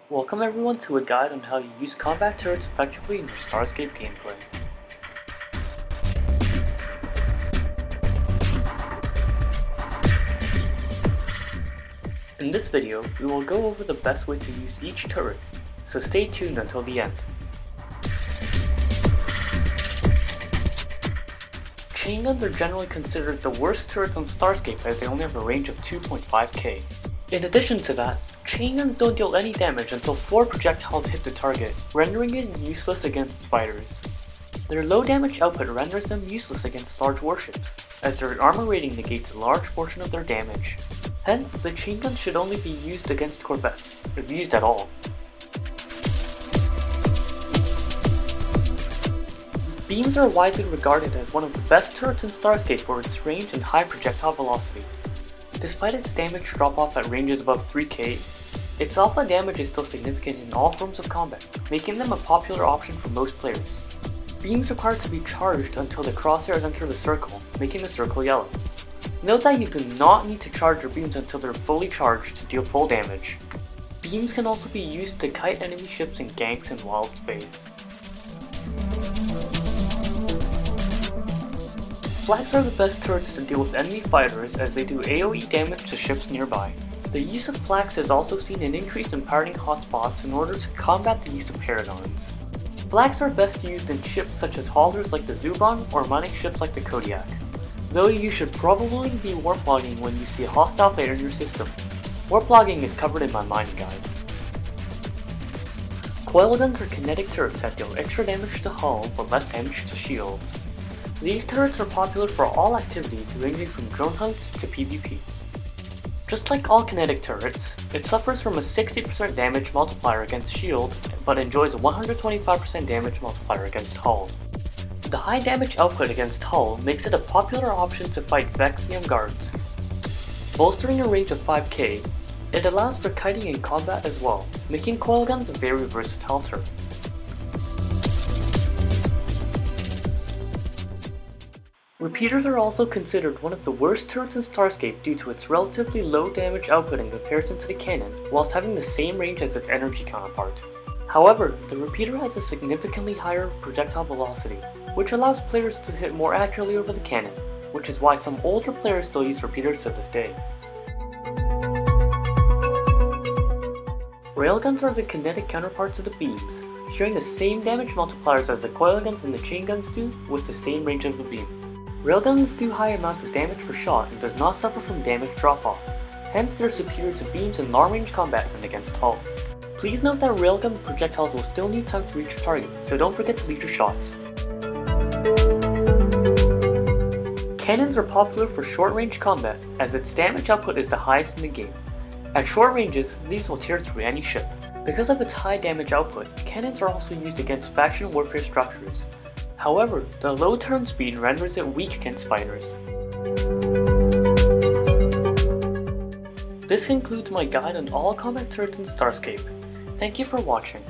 Welcome everyone to a guide on how you use combat turrets effectively in your Starscape gameplay. In this video, we will go over the best way to use each turret, so stay tuned until the end. Chain guns are generally considered the worst turrets on Starscape as they only have a range of 2.5k. In addition to that, chain guns don't deal any damage until 4 projectiles hit the target, rendering it useless against fighters. Their low damage output renders them useless against large warships, as their armor rating negates a large portion of their damage. Hence, the chain gun should only be used against corvettes, if used at all. Beams are widely regarded as one of the best turrets in Starscape for its range and high projectile velocity. Despite its damage drop-off at ranges above 3k, its alpha damage is still significant in all forms of combat, making them a popular option for most players. Beams require to be charged until the crosshairs enter the circle, making the circle yellow. Note that you do not need to charge your beams until they're fully charged to deal full damage. Beams can also be used to kite enemy ships and ganks in wild space. Flags are the best turrets to deal with enemy fighters as they do AoE damage to ships nearby. The use of flags has also seen an increase in pirating hotspots in order to combat the use of paragons. Flags are best used in ships such as haulers like the Zubon or mining ships like the Kodiak, though you should probably be warp logging when you see a hostile player in your system. Warp logging is covered in my mining guide. Coil guns are kinetic turrets that deal extra damage to hull but less damage to shields. These turrets are popular for all activities ranging from drone hunts to PvP. Just like all kinetic turrets, it suffers from a 60% damage multiplier against shield, but enjoys a 125% damage multiplier against hull. The high damage output against hull makes it a popular option to fight Vexium guards. Bolstering a range of 5k, it allows for kiting in combat as well, making coil guns a very versatile turret. Repeaters are also considered one of the worst turrets in Starscape due to its relatively low damage output in comparison to the cannon, whilst having the same range as its energy counterpart. However, the repeater has a significantly higher projectile velocity, which allows players to hit more accurately over the cannon, which is why some older players still use repeaters to this day. Railguns are the kinetic counterparts of the beams, sharing the same damage multipliers as the coil guns and the chain guns do, with the same range of the beam. Railguns do high amounts of damage per shot and does not suffer from damage drop-off, hence they're superior to beams in long-range combat and against hull. Please note that railgun projectiles will still need time to reach your target, so don't forget to lead your shots. Cannons are popular for short-range combat, as its damage output is the highest in the game. At short ranges, these will tear through any ship. Because of its high damage output, cannons are also used against faction warfare structures. However, the low turn speed renders it weak against fighters. This concludes my guide on all combat turrets in Starscape. Thank you for watching.